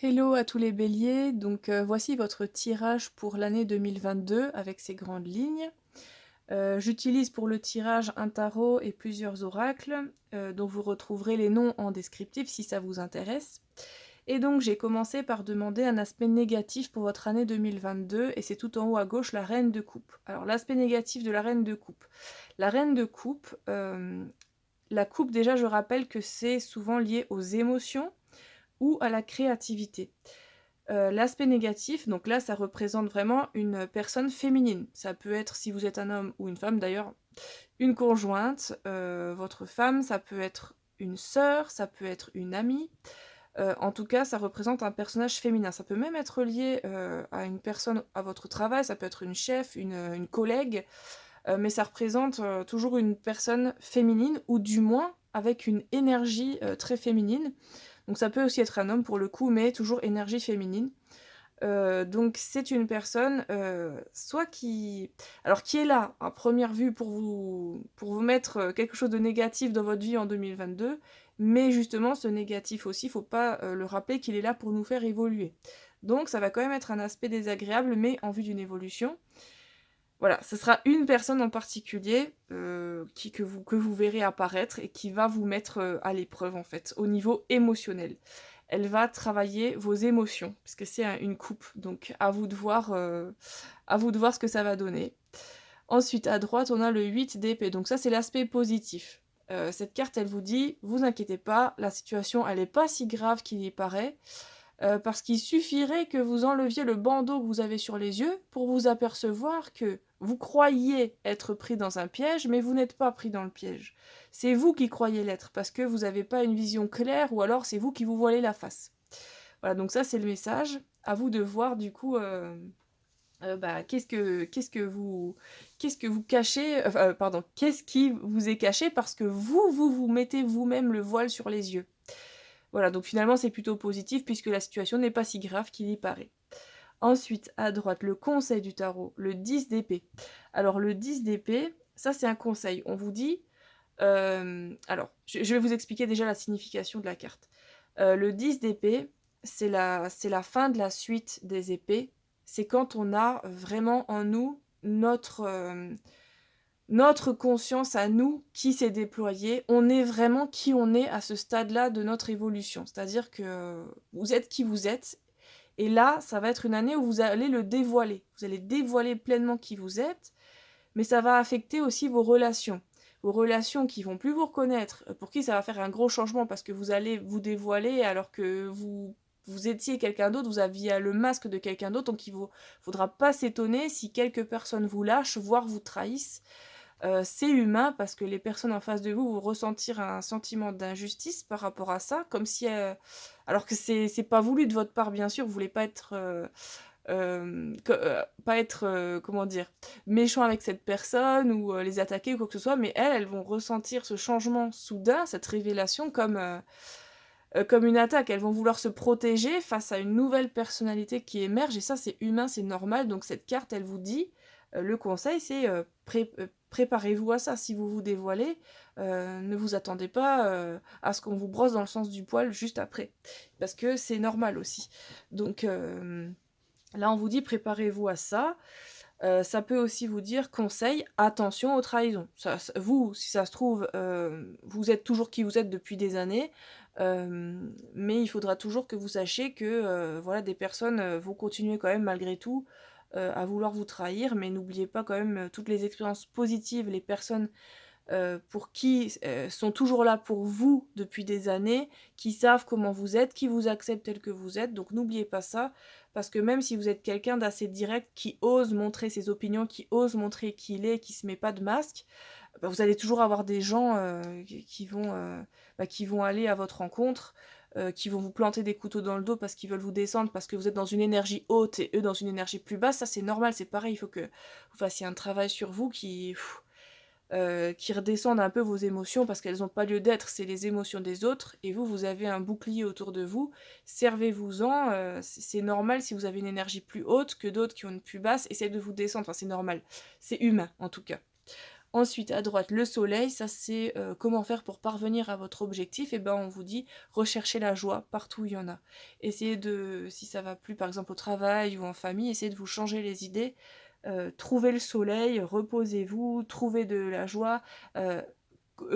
Hello à tous les béliers, donc voici votre tirage pour l'année 2022 avec ses grandes lignes. J'utilise pour le tirage un tarot et plusieurs oracles, dont vous retrouverez les noms en descriptif si ça vous intéresse. Et donc j'ai commencé par demander un aspect négatif pour votre année 2022, et c'est tout en haut à gauche la reine de coupe. Alors l'aspect négatif de la reine de coupe. La reine de coupe, la coupe déjà je rappelle que c'est souvent lié aux émotions ou à la créativité. L'aspect négatif, donc là, ça représente vraiment une personne féminine. Ça peut être, si vous êtes un homme ou une femme d'ailleurs, une conjointe, votre femme, ça peut être une sœur, ça peut être une amie. En tout cas, ça représente un personnage féminin. Ça peut même être lié, à une personne à votre travail, ça peut être une chef, une collègue, mais ça représente, toujours une personne féminine ou du moins avec une énergie, très féminine. Donc ça peut aussi être un homme pour le coup, mais toujours énergie féminine. Donc c'est une personne, soit qui est là, à première vue, pour vous mettre, quelque chose de négatif dans votre vie en 2022, mais justement ce négatif aussi, faut pas, le rappeler qu'il est là pour nous faire évoluer. Donc ça va quand même être un aspect désagréable, mais en vue d'une évolution. Voilà, ce sera une personne en particulier, que vous verrez apparaître et qui va vous mettre, à l'épreuve, en fait, au niveau émotionnel. Elle va travailler vos émotions, puisque c'est une coupe, donc à vous de voir ce que ça va donner. Ensuite, à droite, on a le 8 d'épée, donc ça, c'est l'aspect positif. Cette carte, elle vous dit: «Vous inquiétez pas, la situation, elle est pas si grave qu'il y paraît». Parce qu'il suffirait que vous enleviez le bandeau que vous avez sur les yeux pour vous apercevoir que vous croyez être pris dans un piège, mais vous n'êtes pas pris dans le piège. C'est vous qui croyez l'être, parce que vous n'avez pas une vision claire, ou alors c'est vous qui vous voilez la face. Voilà, donc ça c'est le message. À vous de voir du coup, qu'est-ce que vous cachez, pardon, qu'est-ce qui vous est caché parce que vous mettez vous-même le voile sur les yeux. Voilà, donc finalement c'est plutôt positif puisque la situation n'est pas si grave qu'il y paraît. Ensuite, à droite, le conseil du tarot, le 10 d'épée. Alors le 10 d'épée, ça c'est un conseil. On vous dit, alors je vais vous expliquer déjà la signification de la carte. Le 10 d'épée, c'est la fin de la suite des épées. C'est quand on a vraiment en nous notre conscience à nous qui s'est déployée. On est vraiment qui on est à ce stade-là de notre évolution. C'est-à-dire que vous êtes qui vous êtes. Et là, ça va être une année où vous allez le dévoiler. Vous allez dévoiler pleinement qui vous êtes, mais ça va affecter aussi vos relations. Vos relations qui vont plus vous reconnaître, pour qui ça va faire un gros changement parce que vous allez vous dévoiler alors que vous étiez quelqu'un d'autre, vous aviez le masque de quelqu'un d'autre, donc il ne faudra pas s'étonner si quelques personnes vous lâchent, voire vous trahissent. C'est humain parce que les personnes en face de vous vont ressentir un sentiment d'injustice par rapport à ça, comme si, alors que c'est pas voulu de votre part, bien sûr, vous voulez pas être, comment dire? Méchant avec cette personne ou, les attaquer ou quoi que ce soit, mais elles vont ressentir ce changement soudain, cette révélation comme une attaque. Elles vont vouloir se protéger face à une nouvelle personnalité qui émerge et ça, c'est humain, c'est normal. Donc cette carte, elle vous dit, le conseil, c'est, préparez-vous à ça. Si vous vous dévoilez, ne vous attendez pas, à ce qu'on vous brosse dans le sens du poil juste après. Parce que c'est normal aussi. Donc, là, on vous dit préparez-vous à ça. Ça peut aussi vous dire conseil, attention aux trahisons. Vous, si ça se trouve, vous êtes toujours qui vous êtes depuis des années, mais il faudra toujours que vous sachiez que, voilà, des personnes, vont continuer quand même malgré tout, à vouloir vous trahir, mais n'oubliez pas quand même, toutes les expériences positives, les personnes pour qui sont toujours là pour vous depuis des années, qui savent comment vous êtes, qui vous acceptent tel que vous êtes. Donc n'oubliez pas ça, parce que même si vous êtes quelqu'un d'assez direct, qui ose montrer ses opinions, qui ose montrer qui il est, qui se met pas de masque, bah, vous allez toujours avoir des gens qui vont aller à votre rencontre, qui vont vous planter des couteaux dans le dos parce qu'ils veulent vous descendre, parce que vous êtes dans une énergie haute et eux dans une énergie plus basse. Ça c'est normal, c'est pareil, il faut que vous fassiez un travail sur vous qui redescendent un peu vos émotions parce qu'elles n'ont pas lieu d'être, c'est les émotions des autres et vous, vous avez un bouclier autour de vous, servez-vous-en, c'est normal si vous avez une énergie plus haute que d'autres qui ont une plus basse, essayez de vous descendre, enfin c'est normal, c'est humain en tout cas. Ensuite, à droite, le soleil, ça c'est comment faire pour parvenir à votre objectif. Et ben on vous dit recherchez la joie partout où il y en a. Essayez de, si ça va plus par exemple au travail ou en famille, essayez de vous changer les idées. Trouvez le soleil, reposez-vous, trouvez de la joie. euh,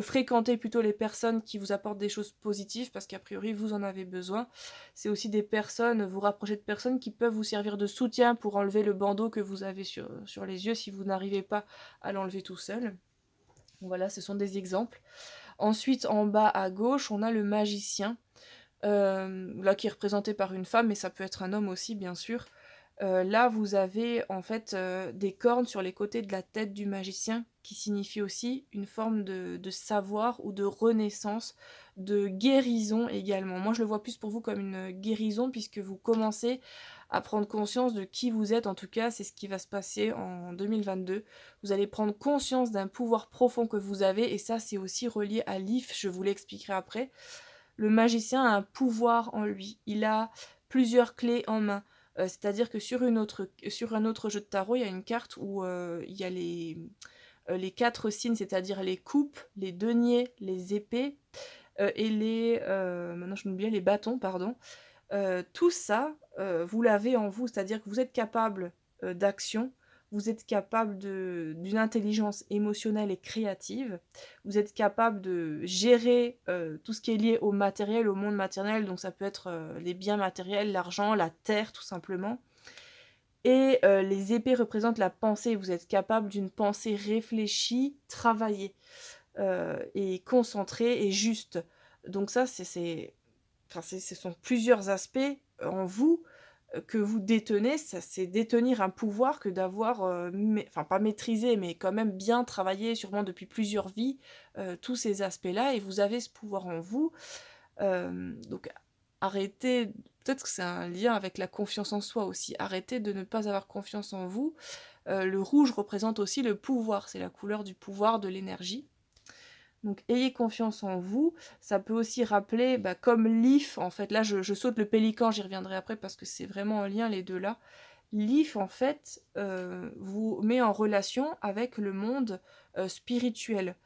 Fréquentez plutôt les personnes qui vous apportent des choses positives parce qu'a priori vous en avez besoin. C'est aussi des personnes, vous rapprocher de personnes qui peuvent vous servir de soutien pour enlever le bandeau que vous avez sur les yeux si vous n'arrivez pas à l'enlever tout seul. Voilà, ce sont des exemples. Ensuite, en bas à gauche, on a le magicien, là qui est représenté par une femme, mais ça peut être un homme aussi, bien sûr. Là, vous avez en fait des cornes sur les côtés de la tête du magicien, qui signifie aussi une forme de savoir ou de renaissance, de guérison également. Moi, je le vois plus pour vous comme une guérison, puisque vous commencez à prendre conscience de qui vous êtes. En tout cas, c'est ce qui va se passer en 2022. Vous allez prendre conscience d'un pouvoir profond que vous avez, et ça, c'est aussi relié à l'IF, je vous l'expliquerai après. Le magicien a un pouvoir en lui, il a plusieurs clés en main. C'est-à-dire que sur un autre jeu de tarot, il y a une carte où il y a les 4 signes, c'est-à-dire les coupes, les deniers, les épées et maintenant je m'oublie, les bâtons, pardon. Tout ça, vous l'avez en vous, c'est-à-dire que vous êtes capable d'action, vous êtes capable d'une intelligence émotionnelle et créative, vous êtes capable de gérer tout ce qui est lié au matériel, au monde matériel, donc ça peut être les biens matériels, l'argent, la terre tout simplement. Et les épées représentent la pensée, vous êtes capable d'une pensée réfléchie, travaillée, et concentrée et juste. Donc ça, enfin, ce sont plusieurs aspects en vous que vous détenez. C'est détenir un pouvoir que d'avoir, enfin pas maîtrisé, mais quand même bien travaillé, sûrement depuis plusieurs vies, tous ces aspects-là, et vous avez ce pouvoir en vous. Donc arrêtez, peut-être que c'est un lien avec la confiance en soi aussi, arrêtez de ne pas avoir confiance en vous. Le rouge représente aussi le pouvoir, c'est la couleur du pouvoir, de l'énergie. Donc ayez confiance en vous. Ça peut aussi rappeler, comme l'IF, en fait, là je saute le pélican, j'y reviendrai après parce que c'est vraiment un lien les deux là. L'IF, en fait, vous met en relation avec le monde spirituel.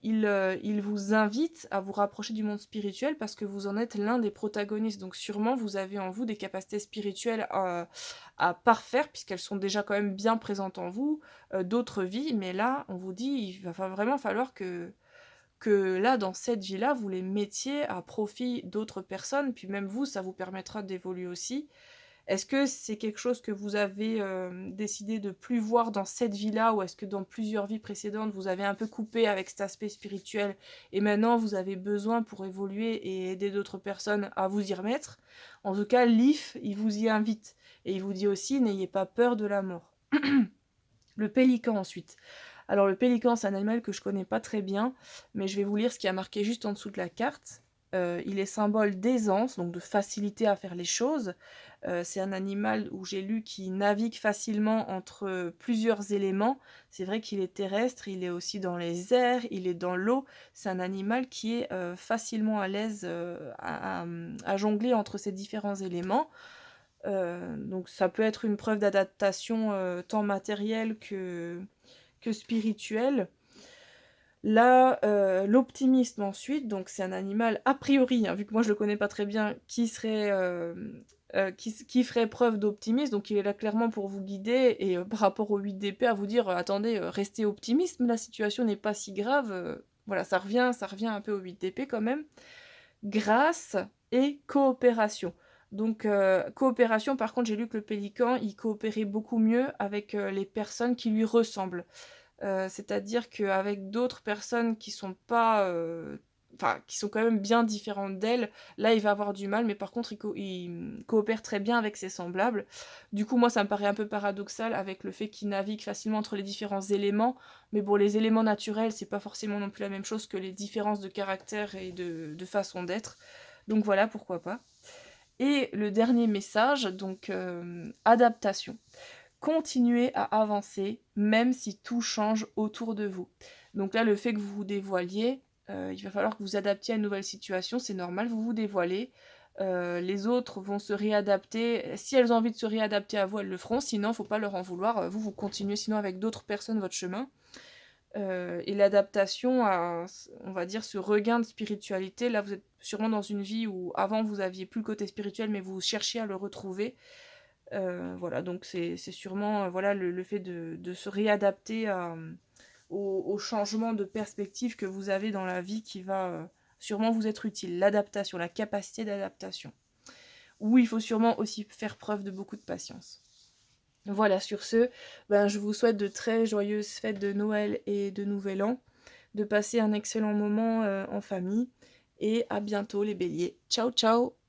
Il vous invite à vous rapprocher du monde spirituel parce que vous en êtes l'un des protagonistes. Donc sûrement vous avez en vous des capacités spirituelles à parfaire, puisqu'elles sont déjà quand même bien présentes en vous, d'autres vies. Mais là, on vous dit, il va vraiment falloir que là, dans cette vie-là, vous les mettiez à profit d'autres personnes, puis même vous, ça vous permettra d'évoluer aussi. Est-ce que c'est quelque chose que vous avez décidé de plus voir dans cette vie-là, ou est-ce que dans plusieurs vies précédentes, vous avez un peu coupé avec cet aspect spirituel, et maintenant vous avez besoin pour évoluer et aider d'autres personnes à vous y remettre? En tout cas, l'IF, il vous y invite, et il vous dit aussi, n'ayez pas peur de la mort. Le pélican ensuite. Alors le pélican, c'est un animal que je connais pas très bien, mais je vais vous lire ce qui a marqué juste en dessous de la carte. Il est symbole d'aisance, donc de facilité à faire les choses. C'est un animal où j'ai lu qui navigue facilement entre plusieurs éléments. C'est vrai qu'il est terrestre, il est aussi dans les airs, il est dans l'eau. C'est un animal qui est facilement à l'aise à jongler entre ces différents éléments. Donc ça peut être une preuve d'adaptation tant matérielle que spirituelle. Là, l'optimisme ensuite, donc c'est un animal a priori, hein, vu que moi je le connais pas très bien, qui ferait preuve d'optimisme, donc il est là clairement pour vous guider, et par rapport au 8 d'épée, à vous dire attendez, restez optimiste, la situation n'est pas si grave. Voilà, ça revient un peu au 8 d'épée quand même. Grâce et coopération. Donc coopération, par contre, j'ai lu que le pélican, il coopérait beaucoup mieux avec les personnes qui lui ressemblent. C'est-à-dire qu'avec d'autres personnes qui sont pas, enfin, qui sont quand même bien différentes d'elle, là, il va avoir du mal, mais par contre, il coopère très bien avec ses semblables. Du coup, moi, ça me paraît un peu paradoxal avec le fait qu'il navigue facilement entre les différents éléments, mais bon, les éléments naturels, c'est pas forcément non plus la même chose que les différences de caractère et de façon d'être. Donc voilà, pourquoi pas. Et le dernier message, donc adaptation. Continuez à avancer, même si tout change autour de vous. Donc là, le fait que vous vous dévoiliez, il va falloir que vous adaptiez à une nouvelle situation, c'est normal, vous vous dévoilez. Les autres vont se réadapter. Si elles ont envie de se réadapter à vous, elles le feront. Sinon, il ne faut pas leur en vouloir. Vous continuez sinon avec d'autres personnes votre chemin. et l'adaptation à on va dire ce regain de spiritualité. Là, vous êtes sûrement dans une vie où avant vous aviez plus le côté spirituel, mais vous cherchiez à le retrouver. Voilà, donc c'est sûrement, voilà le fait de se réadapter à, au changement de perspective que vous avez dans la vie qui va, sûrement vous être utile. L'adaptation, la capacité d'adaptation. Où il faut sûrement aussi faire preuve de beaucoup de patience. Voilà, sur ce, ben, je vous souhaite de très joyeuses fêtes de Noël et de Nouvel An, de passer un excellent moment, en famille et à bientôt les béliers. Ciao, ciao!